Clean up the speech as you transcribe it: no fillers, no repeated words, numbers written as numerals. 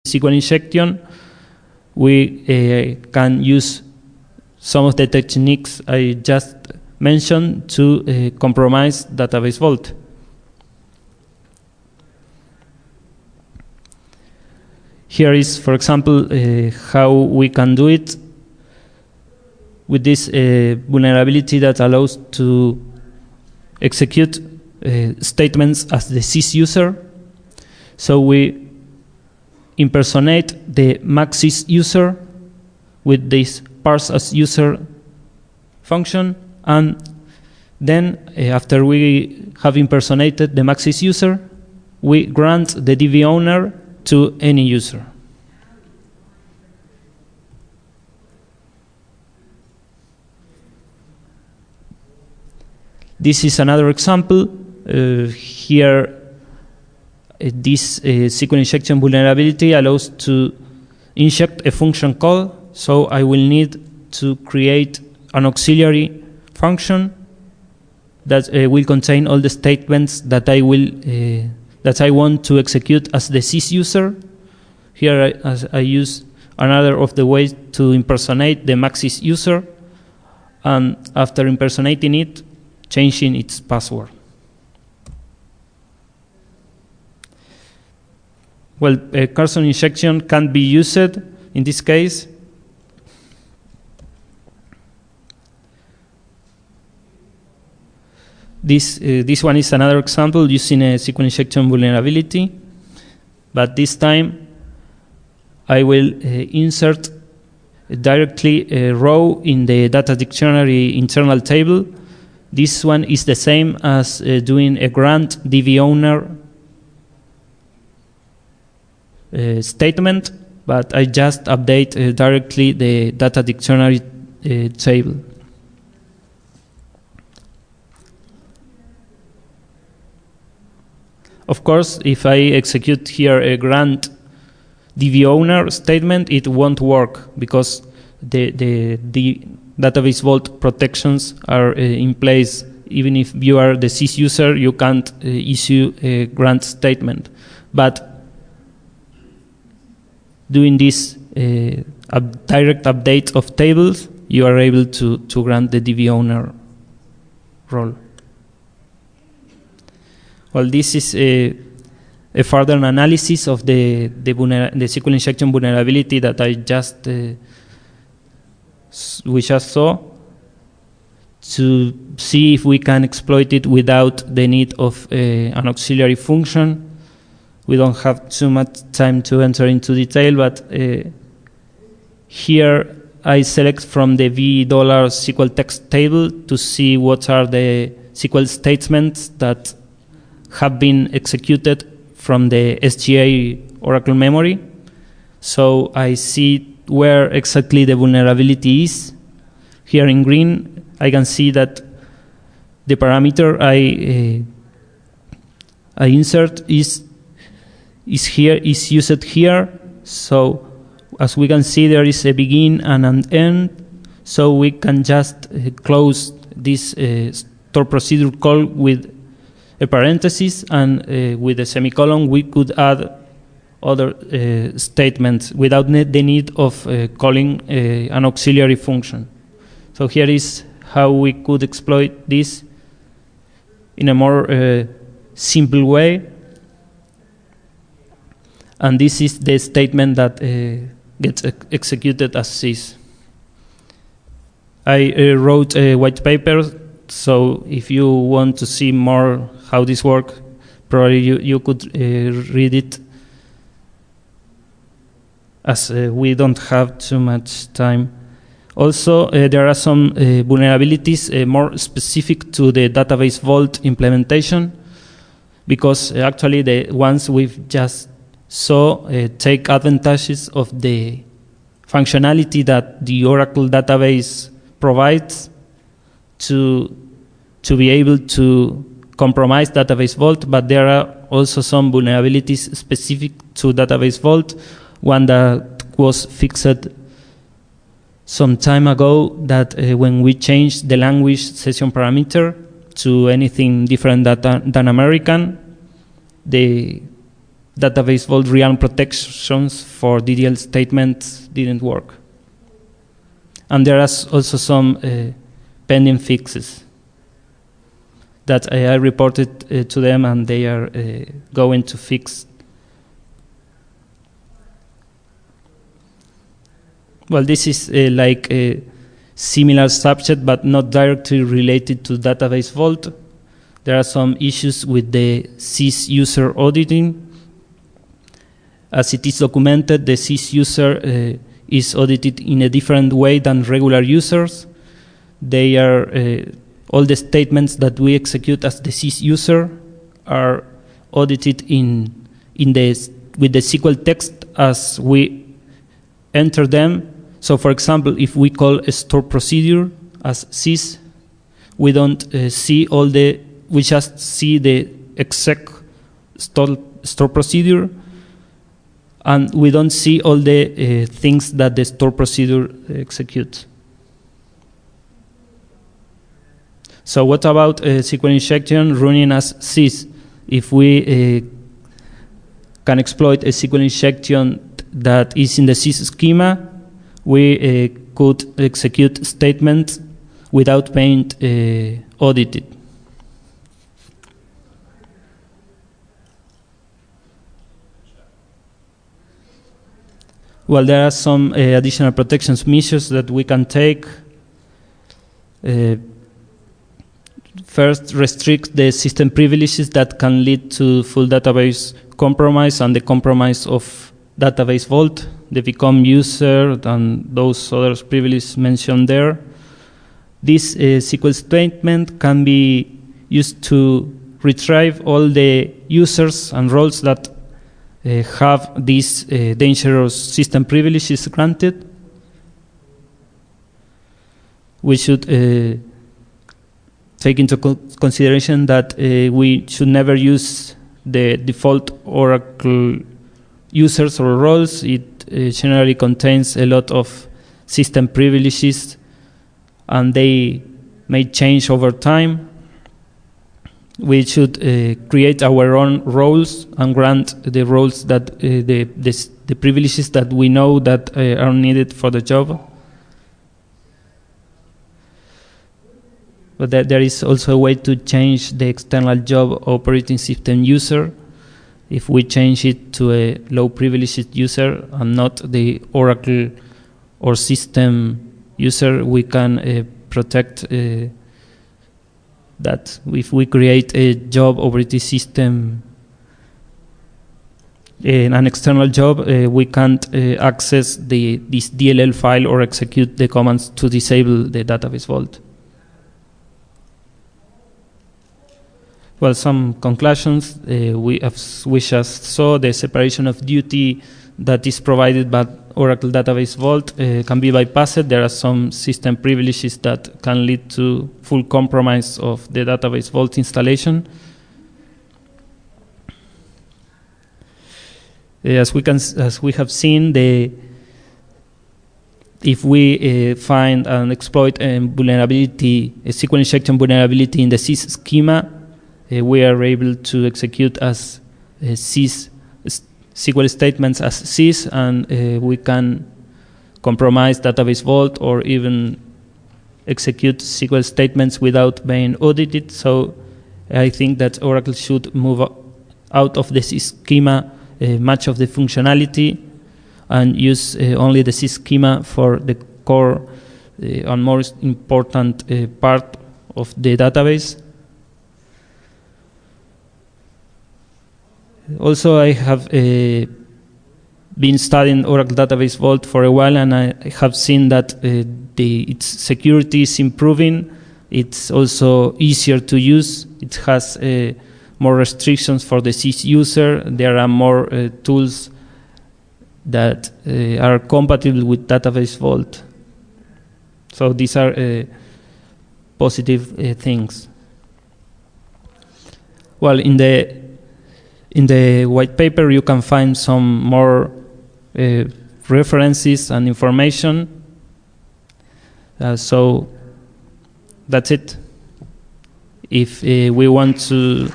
SQL injection, we can use some of the techniques I just mentioned to compromise Database Vault. Here is, for example, how we can do it with this vulnerability that allows to execute statements as the SYS user. So we impersonate the maxis user with this parse as user function, and then after we have impersonated the maxis user, we grant the DB owner to any user. This is another example. Here, this SQL injection vulnerability allows to inject a function call. So I will need to create an auxiliary function that will contain all the statements that I want to execute as the SYS user. Here I use another of the ways to impersonate the maxis user, and after impersonating it, changing its password. Well, Carson injection can be used in this case. This one is another example using a SQL injection vulnerability, but this time I will insert directly a row in the data dictionary internal table. This one is the same as doing a grant DB owner statement, but I just update directly the data dictionary table. Of course, if I execute here a grant DB owner statement, it won't work because the Database Vault protections are in place. Even if you are the SYS user, you can't issue a grant statement. But doing this direct update of tables, you are able to grant the DB owner role. Well, this is a further analysis of the SQL injection vulnerability that we just saw, to see if we can exploit it without the need of an auxiliary function. We don't have too much time to enter into detail, but here I select from the $SQL text table to see what are the SQL statements that have been executed from the SGA Oracle memory. So I see where exactly the vulnerability is. Here in green, I can see that the parameter I insert is used here. So as we can see, there is a begin and an end. So we can just close this store procedure call with a parenthesis, and with a semicolon we could add other statements without the need of calling an auxiliary function. So here is how we could exploit this in a more simple way. And this is the statement that gets executed as SYS. I wrote a white paper, so if you want to see more how this works, probably you could read it, as we don't have too much time. Also, there are some vulnerabilities more specific to the Database Vault implementation, because actually the ones we've just saw take advantages of the functionality that the Oracle database provides to be able to compromise Database Vault, but there are also some vulnerabilities specific to Database Vault. One that was fixed some time ago, that when we changed the language session parameter to anything different than American, the database vault realm protections for DDL statements didn't work. And there are also some pending fixes that I reported to them, and they are going to fix. Well, this is like a similar subject, but not directly related to database vault. There are some issues with the SYS user auditing. As it is documented, the SYS user is audited in a different way than regular users. They are all the statements that we execute as the SYS user are audited with the SQL text as we enter them. So, for example, if we call a store procedure as SYS, we don't see we just see the exec store procedure, and we don't see all the things that the store procedure executes. So what about SQL injection running as SYS? If we can exploit a SQL injection that is in the SYS schema, we could execute statements without being audited. Well, there are some additional protections measures that we can take. First, restrict the system privileges that can lead to full database compromise and the compromise of database vault, the become user, and those other privileges mentioned there. This SQL statement can be used to retrieve all the users and roles that have these dangerous system privileges granted. We should take into consideration that we should never use the default Oracle users or roles. It generally contains a lot of system privileges, and they may change over time. We should create our own roles and grant the roles that the privileges that we know that are needed for the job. But there is also a way to change the external job operating system user. If we change it to a low privileged user and not the Oracle or system user, we can protect that. If we create a job operating system, an external job, we can't access this DLL file or execute the commands to disable the database vault. Well, some conclusions. We just saw the separation of duty that is provided by Oracle Database Vault can be bypassed. There are some system privileges that can lead to full compromise of the Database Vault installation. As we have seen, if we find and exploit a vulnerability, a SQL injection vulnerability in the SYS schema, we are able to execute as SYS SQL statements as SYS, and we can compromise Database Vault or even execute SQL statements without being audited. So I think that Oracle should move out of the SYS schema much of the functionality and use only the SYS schema for the core and most important part of the database. Also, I have been studying Oracle Database Vault for a while, and I have seen that its security is improving. It's also easier to use. It has more restrictions for the SYS user. There are more tools that are compatible with Database Vault. So these are positive things. Well, in the white paper, you can find some more references and information. So that's it. If we want to